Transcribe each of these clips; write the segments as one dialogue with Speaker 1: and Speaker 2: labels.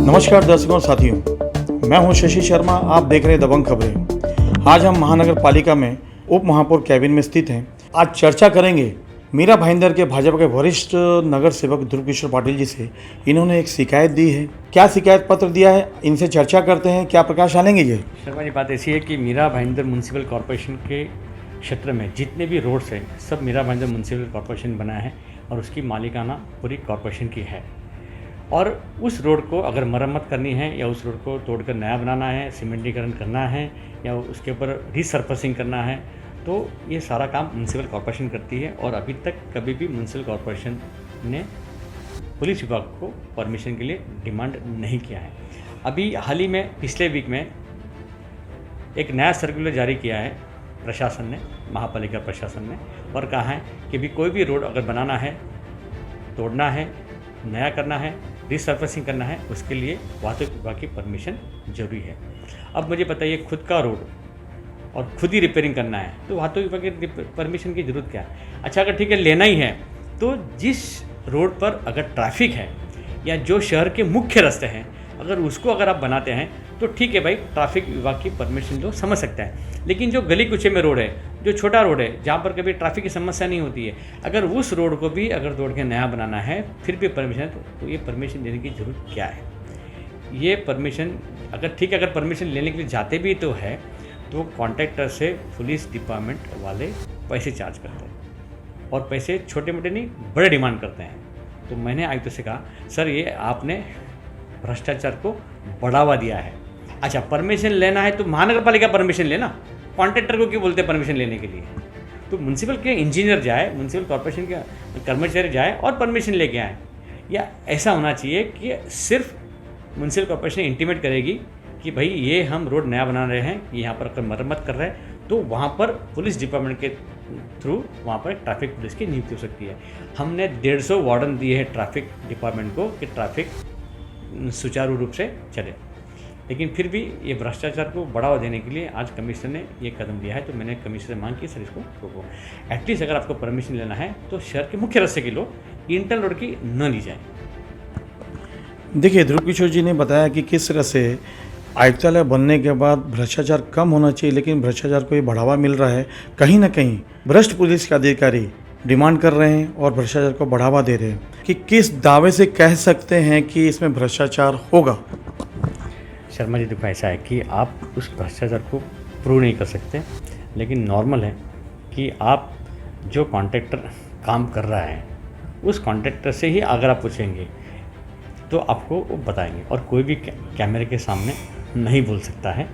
Speaker 1: नमस्कार दर्शकों और साथियों, मैं हूं शशि शर्मा। आप देख रहे हैं दबंग खबरें। आज हम महानगर पालिका में उप महापौर कैबिन में स्थित हैं। आज चर्चा करेंगे मीरा भाईंदर के भाजपा के वरिष्ठ नगर सेवक ध्रुव किशोर पाटिल जी से। इन्होंने एक शिकायत दी है। क्या शिकायत पत्र दिया है, इनसे चर्चा करते हैं। क्या प्रकाश डालेंगे ये?
Speaker 2: शर्मा जी, बात ऐसी है कि मीरा भाईंदर म्यूनसिपल कॉरपोरेशन के क्षेत्र में जितने भी रोड्स हैं सब मीरा भाईंदर म्यूनसिपल कॉरपोरेशन बनाया है और उसकी मालिकाना पूरी कॉरपोरेशन की है। और उस रोड को अगर मरम्मत करनी है या उस रोड को तोड़कर नया बनाना है, सीमेंटीकरण करना है या उसके ऊपर रीसर्फेसिंग करना है, तो ये सारा काम म्यूनसिपल कॉरपोरेशन करती है। और अभी तक कभी भी म्यूनसिपल कॉरपोरेशन ने पुलिस विभाग को परमिशन के लिए डिमांड नहीं किया है। अभी हाल ही में पिछले वीक में एक नया सर्कुलर जारी किया है प्रशासन ने, महापालिका प्रशासन ने, और कहा है कि भी कोई भी रोड अगर बनाना है, तोड़ना है, नया करना है, रीसर्फेसिंग करना है, उसके लिए वाहतुक विभाग की परमिशन जरूरी है। अब मुझे बताइए, खुद का रोड और खुद ही रिपेयरिंग करना है तो वाहतुक विभाग की परमिशन की ज़रूरत क्या है? अच्छा, अगर ठीक है लेना ही है तो जिस रोड पर अगर ट्रैफिक है या जो शहर के मुख्य रास्ते हैं अगर उसको अगर आप बनाते हैं तो ठीक है भाई, ट्रैफिक विभाग की परमिशन लो, समझ सकता है। लेकिन जो गली कुचे में रोड है, जो छोटा रोड है जहाँ पर कभी ट्रैफिक की समस्या नहीं होती है, अगर उस रोड को भी अगर तोड़ के नया बनाना है फिर भी परमिशन, तो ये परमिशन लेने की ज़रूरत क्या है? ये परमिशन अगर ठीक है, अगर परमिशन लेने के लिए जाते भी तो है तो कॉन्ट्रैक्टर से पुलिस डिपार्टमेंट वाले पैसे चार्ज करते हैं और पैसे छोटे मोटे नहीं बड़े डिमांड करते हैं। तो मैंने आयुक्त से कहा, सर ये आपने भ्रष्टाचार को बढ़ावा दिया है। अच्छा, परमिशन लेना है तो महानगर पालिका परमिशन लेना, कॉन्ट्रैक्टर को क्यों बोलते हैं परमिशन लेने के लिए? तो म्यूनसिपल के इंजीनियर जाए, म्यूनसिपल कॉर्पोरेशन के कर्मचारी जाए और परमिशन लेके आए। या ऐसा होना चाहिए कि सिर्फ म्यूनसिपल कॉर्पोरेशन इंटीमेट करेगी कि भाई ये हम रोड नया बना रहे हैं, यहाँ पर अगर मरम्मत कर रहे हैं तो वहाँ पर पुलिस डिपार्टमेंट के थ्रू वहाँ पर ट्रैफिक पुलिस की नियुक्ति हो सकती है। हमने 150 वार्डन दिए हैं ट्रैफिक डिपार्टमेंट को कि ट्रैफिक सुचारू रूप से चले, लेकिन फिर भी ये भ्रष्टाचार को बढ़ावा देने के लिए आज कमिश्नर ने ये कदम लिया है। तो मैंने कमिश्नर से मांग की, सर इसको रोको। एटलीस्ट अगर आपको परमिशन लेना है तो शहर के मुख्य रास्ते की लो, इंटरनल रोड की न ली जाए।
Speaker 1: देखिए, ध्रुव किशोर जी ने बताया कि किस तरह से आयुक्तालय बनने के बाद भ्रष्टाचार कम होना चाहिए, लेकिन भ्रष्टाचार को ये बढ़ावा मिल रहा है। कहीं ना कहीं भ्रष्ट पुलिस के अधिकारी डिमांड कर रहे हैं और भ्रष्टाचार को बढ़ावा दे रहे हैं। कि किस दावे से कह सकते हैं कि इसमें भ्रष्टाचार होगा?
Speaker 2: शर्मा जी, देखो ऐसा है कि आप उस भ्रष्टाचार को प्रूव नहीं कर सकते, लेकिन नॉर्मल है कि आप जो कॉन्ट्रैक्टर काम कर रहा है उस कॉन्ट्रैक्टर से ही अगर आप पूछेंगे तो आपको वो बताएंगे, और कोई भी कैमरे के सामने नहीं बोल सकता है।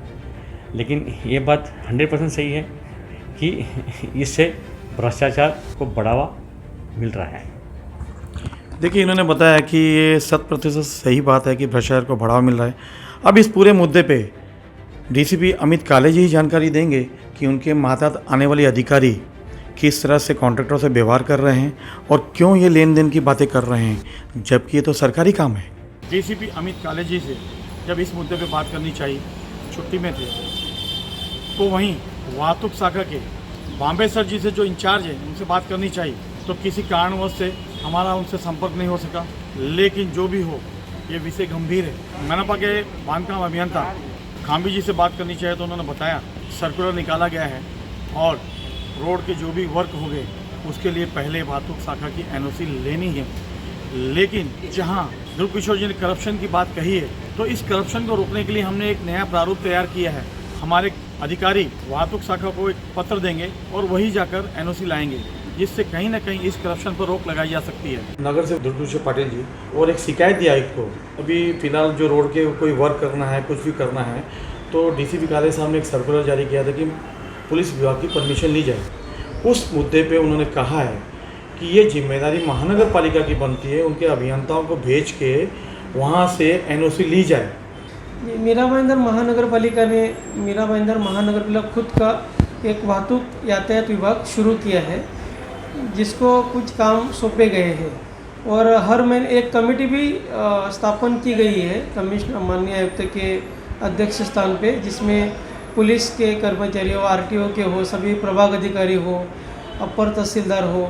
Speaker 2: लेकिन ये बात 100% सही है कि इससे भ्रष्टाचार को बढ़ावा मिल रहा है।
Speaker 1: देखिए, इन्होंने बताया कि ये 100% सही बात है कि भ्रष्टाचार को बढ़ावा मिल रहा है। अब इस पूरे मुद्दे पे डीसीपी अमित काले जी ही जानकारी देंगे कि उनके मातहत आने वाले अधिकारी किस तरह से कॉन्ट्रैक्टरों से व्यवहार कर रहे हैं और क्यों ये लेन देन की बातें कर रहे हैं, जबकि ये तो सरकारी काम है। डीसीपी अमित काले जी से जब इस मुद्दे पे बात करनी चाहिए, छुट्टी में थे, तो वहीं वाहतुक शाखा के बॉम्बे सर जी से जो इंचार्ज है उनसे बात करनी चाहिए, तो किसी कारणवश से हमारा उनसे संपर्क नहीं हो सका। लेकिन जो भी हो, ये विषय गंभीर है। मनपा के बांधकाम अभियंता खांबी जी से बात करनी चाहिए, तो उन्होंने बताया सर्कुलर निकाला गया है और रोड के जो भी वर्क हो गए उसके लिए पहले वाहतुक शाखा की एनओसी लेनी है। लेकिन जहां ध्रुव किशोर जी ने करप्शन की बात कही है, तो इस करप्शन को रोकने के लिए हमने एक नया प्रारूप तैयार किया है। हमारे अधिकारी वाहतुक शाखा को एक पत्र देंगे और वही जाकर एनओसी लाएंगे, जिससे कहीं ना कहीं इस करप्शन पर रोक लगाई जा सकती है। नगर से ध्रुव किशोर पाटिल जी और एक शिकायत दी आयुक्त को। अभी फिलहाल जो रोड के कोई वर्क करना है, कुछ भी करना है, तो डीसीपी काले साहब ने एक सर्कुलर जारी किया था कि पुलिस विभाग की परमिशन ली जाए। उस मुद्दे पे उन्होंने कहा है कि ये जिम्मेदारी महानगर पालिका की बनती है, उनके अभियंताओं को भेज के वहाँ से एनओसी ली जाए।
Speaker 3: मीरा भाईंदर महानगर पालिका ने खुद का एक वाहतुक यातायात विभाग शुरू किया है, जिसको कुछ काम सौंपे गए हैं और हर महीने एक कमेटी भी स्थापन की गई है कमिश्नर माननीय आयुक्त के अध्यक्ष स्थान पे, जिसमें पुलिस के कर्मचारी हो, आरटीओ के हो, सभी प्रभाग अधिकारी हो, अपर तहसीलदार हो,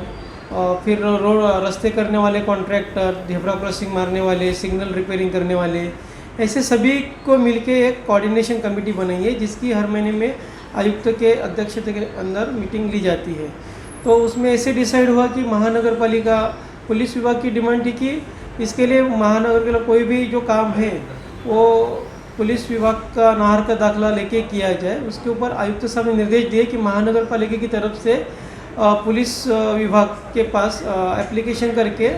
Speaker 3: फिर रोड रास्ते करने वाले कॉन्ट्रैक्टर, झेब्रा क्रॉसिंग मारने वाले, सिग्नल रिपेयरिंग करने वाले, ऐसे सभी को मिलके एक कोऑर्डिनेशन कमेटी बनाई है, जिसकी हर महीने में आयुक्त के अध्यक्षता के अंदर मीटिंग ली जाती है। तो उसमें ऐसे डिसाइड हुआ कि महानगर पालिका पुलिस विभाग की डिमांड थी कि इसके लिए महानगर के लिए कोई भी जो काम है वो पुलिस विभाग का नाहर का दाखला लेके किया जाए। उसके ऊपर आयुक्त साहब ने निर्देश दिए कि महानगर पालिका की तरफ से पुलिस विभाग के पास एप्लीकेशन करके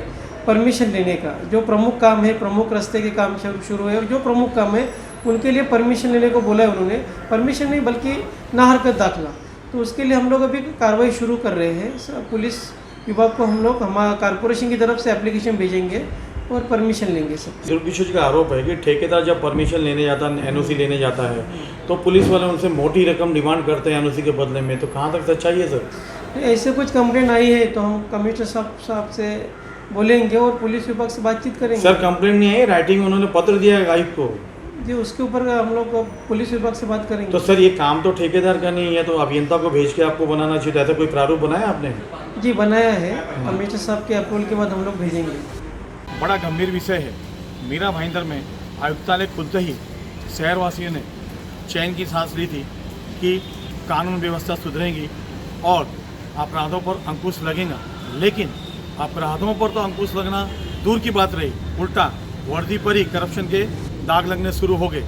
Speaker 3: परमिशन लेने का, जो प्रमुख काम है, प्रमुख रास्ते के काम शुरू है और जो प्रमुख काम है उनके लिए परमिशन लेने को बोला है उन्होंने। परमिशन नहीं बल्कि नाहर का दाखला। तो उसके लिए हम लोग अभी कार्रवाई शुरू कर रहे हैं। पुलिस विभाग को हम लोग हमारा कॉर्पोरेशन की तरफ से एप्लीकेशन भेजेंगे और परमिशन लेंगे सब।
Speaker 1: दुर्गिशोर जी का आरोप है कि ठेकेदार जब परमिशन लेने जाता है, एनओसी लेने जाता है, तो पुलिस वाले उनसे मोटी रकम डिमांड करते हैं एनओसी के बदले में। तो कहाँ तक सच्चाई है सर?
Speaker 3: ऐसे कुछ कंप्लेंट आई है तो हम कमिश्नर साहब से बोलेंगे और पुलिस विभाग से बातचीत करेंगे।
Speaker 1: सर कंप्लेंट नहीं आई, राइटिंग में उन्होंने पत्र दिया है आयुक्त को
Speaker 3: जी, उसके ऊपर हम लोग पुलिस विभाग से बात करेंगे।
Speaker 1: तो सर ये काम तो ठेकेदार का नहीं है, तो अभियंता को भेज के आपको बनाना चाहिए। ऐसा कोई प्रारूप बनाया आपने?
Speaker 3: जी बनाया है, कमिश्नर साहब के अप्रूवल के बाद हम लोग भेजेंगे।
Speaker 1: बड़ा गंभीर विषय है। मीरा भाईंदर में आयुक्तालय खुद ही शहरवासियों ने चैन की सांस ली थी कि कानून व्यवस्था सुधरेगी और अपराधों पर अंकुश लगेगा, लेकिन अपराधों पर तो अंकुश लगना दूर की बात रही, उल्टा वर्दी पर ही करप्शन के दाग लगने शुरू हो गए।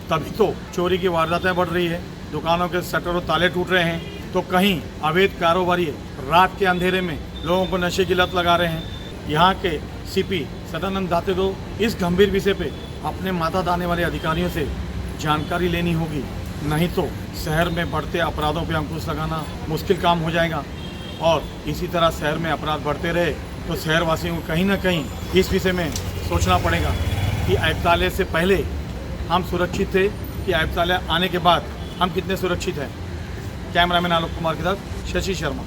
Speaker 1: तभी तो चोरी की वारदातें बढ़ रही है, दुकानों के शटर और ताले टूट रहे हैं, तो कहीं अवैध कारोबारी रात के अंधेरे में लोगों को नशे की लत लगा रहे हैं। यहाँ के सीपी सदानंद दाते तो इस गंभीर विषय पे अपने माता दाने वाले अधिकारियों से जानकारी लेनी होगी, नहीं तो शहर में बढ़ते अपराधों पे अंकुश लगाना मुश्किल काम हो जाएगा। और इसी तरह शहर में अपराध बढ़ते रहे तो शहरवासियों को कहीं ना कहीं इस विषय में सोचना पड़ेगा कि आयुक्तालय से पहले हम सुरक्षित थे कि आयुक्तालय आने के बाद हम कितने सुरक्षित हैं। कैमरामैन आलोक कुमार के साथ शशि शर्मा।